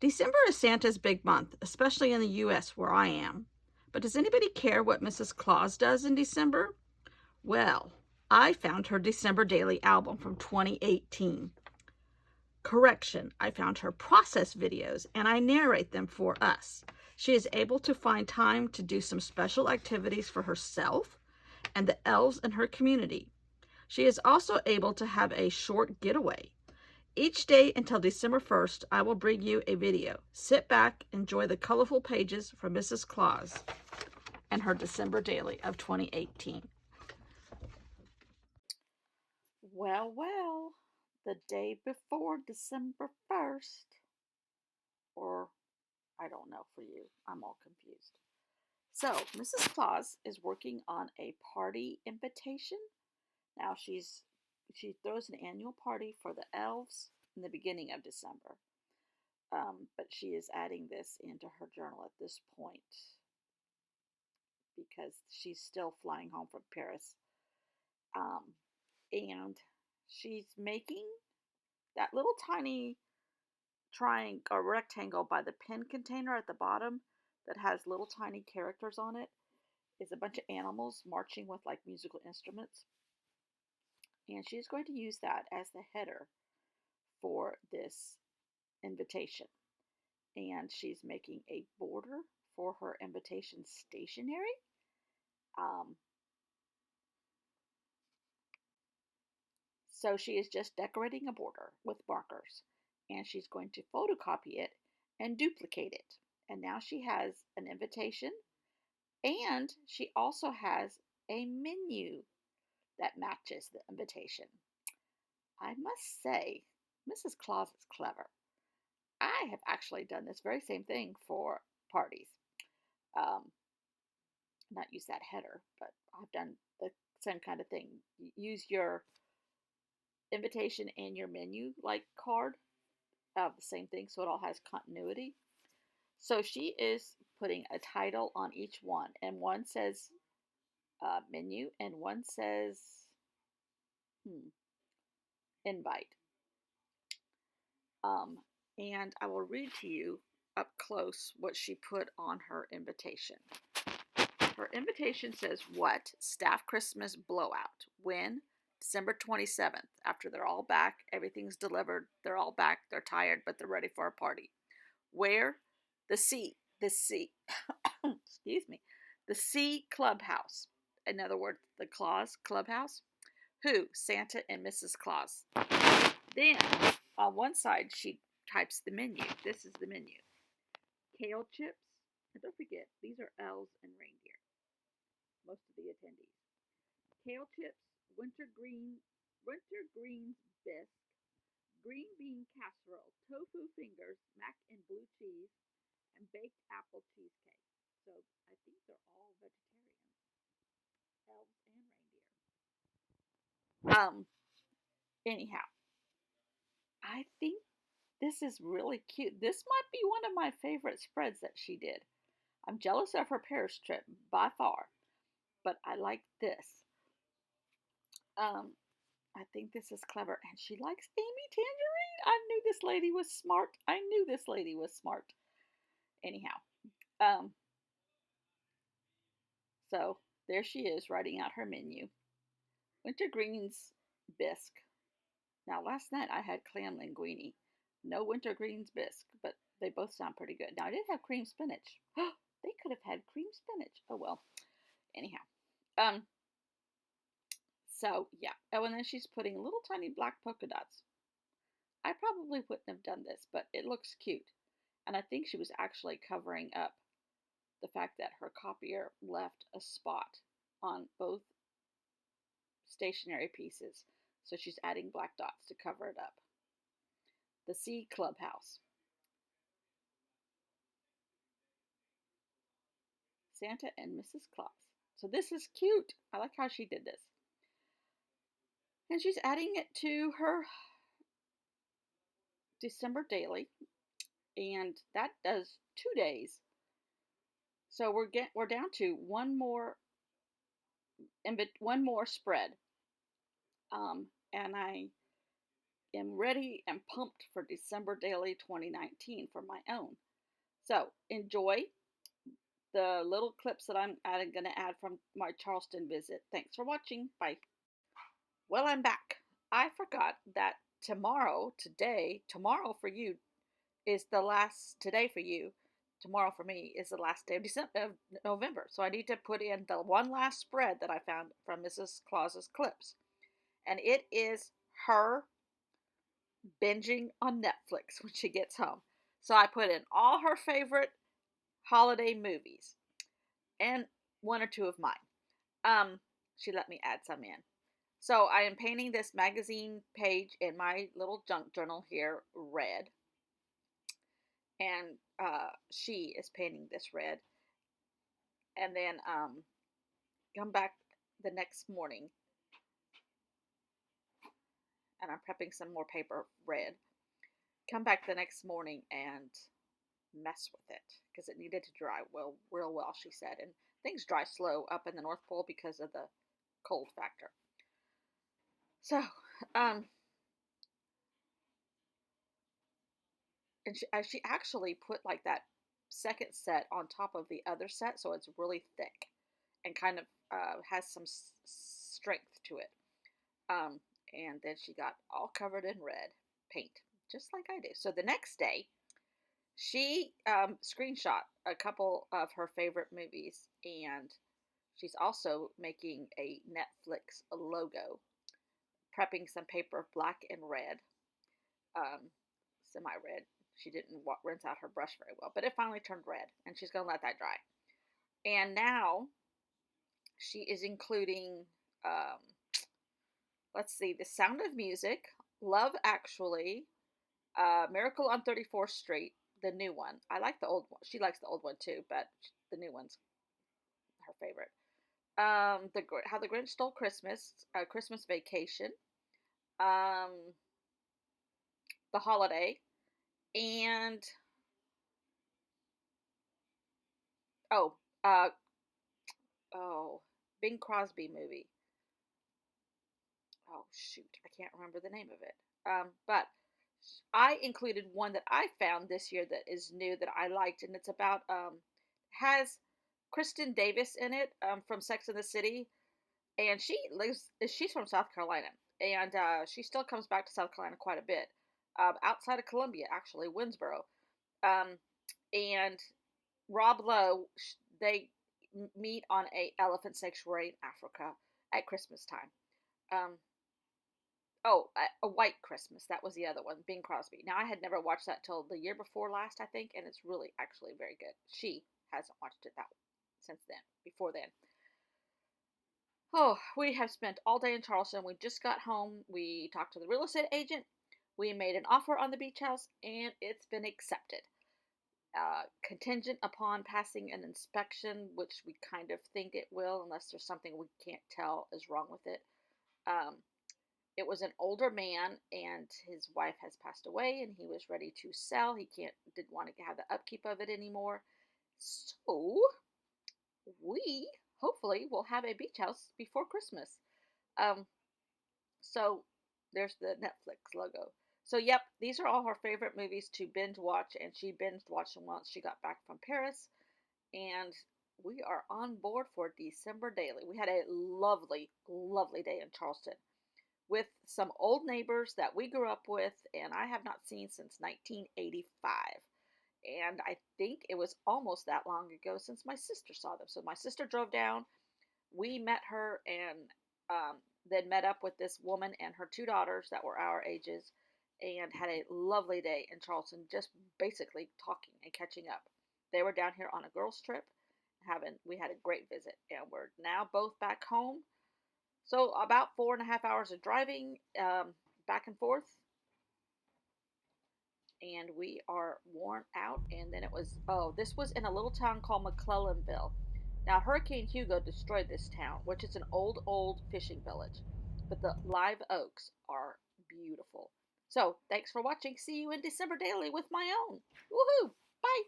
December is Santa's big month, especially in the US where I am. But does anybody care what Mrs. Claus does in December? Well, I found her December Daily album from 2018. Correction, I found her process videos and I narrate them for us. She is able to find time to do some special activities for herself and the elves in her community. She is also able to have a short getaway. Each day until December 1st, I will bring you a video. Sit back, enjoy the colorful pages from Mrs. Claus and her December Daily of 2018. Well, the day before December 1st, or I don't know for you, I'm all confused. So, Mrs. Claus is working on a party invitation. Now she throws an annual party for the elves in the beginning of December. But she is adding this into her journal at this point because she's still flying home from Paris. And she's making that little tiny triangle or rectangle by the pen container at the bottom that has little tiny characters on it is a bunch of animals marching with like musical instruments. And she's going to use that as the header for this invitation. And she's making a border for her invitation stationery. So she is just decorating a border with markers, and she's going to photocopy it and duplicate it. And now she has an invitation, and she also has a menu that matches the invitation. I must say, Mrs. Claus is clever. I have actually done this very same thing for parties. Um, not use that header, but I've done the same kind of thing. Use your invitation and your menu like card of the same thing, so it all has continuity. So she is putting a title on each one, and one says menu, and one says invite. Um, and I will read to you up close what she put on her invitation. Her invitation says, what? Staff Christmas blowout. When? December 27th. After they're all back, everything's delivered, they're all back, they're tired, but they're ready for a party. Where? The excuse me, the C Clubhouse. In other words, the Claus Clubhouse. Who? Santa and Mrs. Claus. Then, on one side, she types the menu. This is the menu. Kale chips. And don't forget, these are elves and reindeer. Most of the attendees. Kale chips, winter greens bisque, green bean casserole, tofu fingers, mac and blue cheese, and baked apple cheesecake. So I think they're all vegetarians, elves and reindeer. Anyhow, I think this is really cute. This might be one of my favorite spreads that she did. I'm jealous of her Paris trip by far, but I like this. I think this is clever, and she likes Amy Tangerine. I knew this lady was smart. I knew this lady was smart. Anyhow, um, so there she is writing out her menu. Winter greens bisque. Now, last night I had clam linguine. No winter greens bisque, but they both sound pretty good. Now, I did have cream spinach. They could have had cream spinach. Oh well. Anyhow, um, so yeah. Oh, and then she's putting little tiny black polka dots. I probably wouldn't have done this, but it looks cute. And I think she was actually covering up the fact that her copier left a spot on both stationery pieces. So she's adding black dots to cover it up. The C Clubhouse. Santa and Mrs. Claus. So this is cute. I like how she did this. And she's adding it to her December daily. And that does 2 days. So we're down to one more spread. And I am ready and pumped for December Daily 2019 for my own. So enjoy the little clips that I'm going to add from my Charleston visit. Thanks for watching. Bye. Well, I'm back. I forgot that tomorrow for you is the last, today for you, tomorrow for me is the last day of November. So I need to put in the one last spread that I found from Mrs. Claus's clips. And it is her binging on Netflix when she gets home. So I put in all her favorite holiday movies and one or two of mine. She let me add some in. So I am painting this magazine page in my little junk journal here red. And she is painting this red. And then come back the next morning. And I'm prepping some more paper red. Come back the next morning and mess with it because it needed to dry real well, she said. And things dry slow up in the North Pole because of the cold factor. So, and she actually put like that second set on top of the other set, so it's really thick and kind of has some strength to it. And then she got all covered in red paint, just like I do. So the next day, she screenshot a couple of her favorite movies, and she's also making a Netflix logo, prepping some paper black and red, semi-red. She didn't rinse out her brush very well, but it finally turned red, and she's going to let that dry. And now she is including, let's see, The Sound of Music, Love Actually, Miracle on 34th Street, the new one. I like the old one. She likes the old one too, but the new one's her favorite. How the Grinch Stole Christmas, Christmas Vacation, um, The Holiday, and oh, uh, Bing Crosby movie. Oh shoot, I can't remember the name of it. But I included one that I found this year that is new that I liked, and it's about has Kristen Davis in it from Sex and the City, and she's from South Carolina, and she still comes back to South Carolina quite a bit, outside of Columbia actually, Winsboro, um, and Rob Lowe they meet on a elephant sanctuary in Africa at Christmas time. Um, Oh, A White Christmas. That was the other one, Bing Crosby. Now, I had never watched that till the year before last, I think, and it's really actually very good. She hasn't watched it that since then, before then. Oh, we have spent all day in Charleston. We just got home. We talked to the real estate agent. We made an offer on the beach house, and it's been accepted. Contingent upon passing an inspection, which we kind of think it will, unless there's something we can't tell is wrong with it. It was an older man, and his wife has passed away, and he was ready to sell. He didn't want to have the upkeep of it anymore. So we hopefully will have a beach house before Christmas. Um, so there's the Netflix logo. So yep, these are all her favorite movies to binge watch, and she binge watched them once she got back from Paris, and we are on board for December Daily. We had a lovely, lovely day in Charleston with some old neighbors that we grew up with and I have not seen since 1985. And I think it was almost that long ago since my sister saw them. So my sister drove down, we met her, and then met up with this woman and her two daughters that were our ages and had a lovely day in Charleston, just basically talking and catching up. They were down here on a girls' trip. We had a great visit, and we're now both back home. So about 4.5 hours of driving back and forth, and we are worn out. And then this was in a little town called McClellanville. Now Hurricane Hugo destroyed this town, which is an old fishing village, but the live oaks are beautiful. So thanks for watching. See you in December Daily with my own. Woohoo! Bye!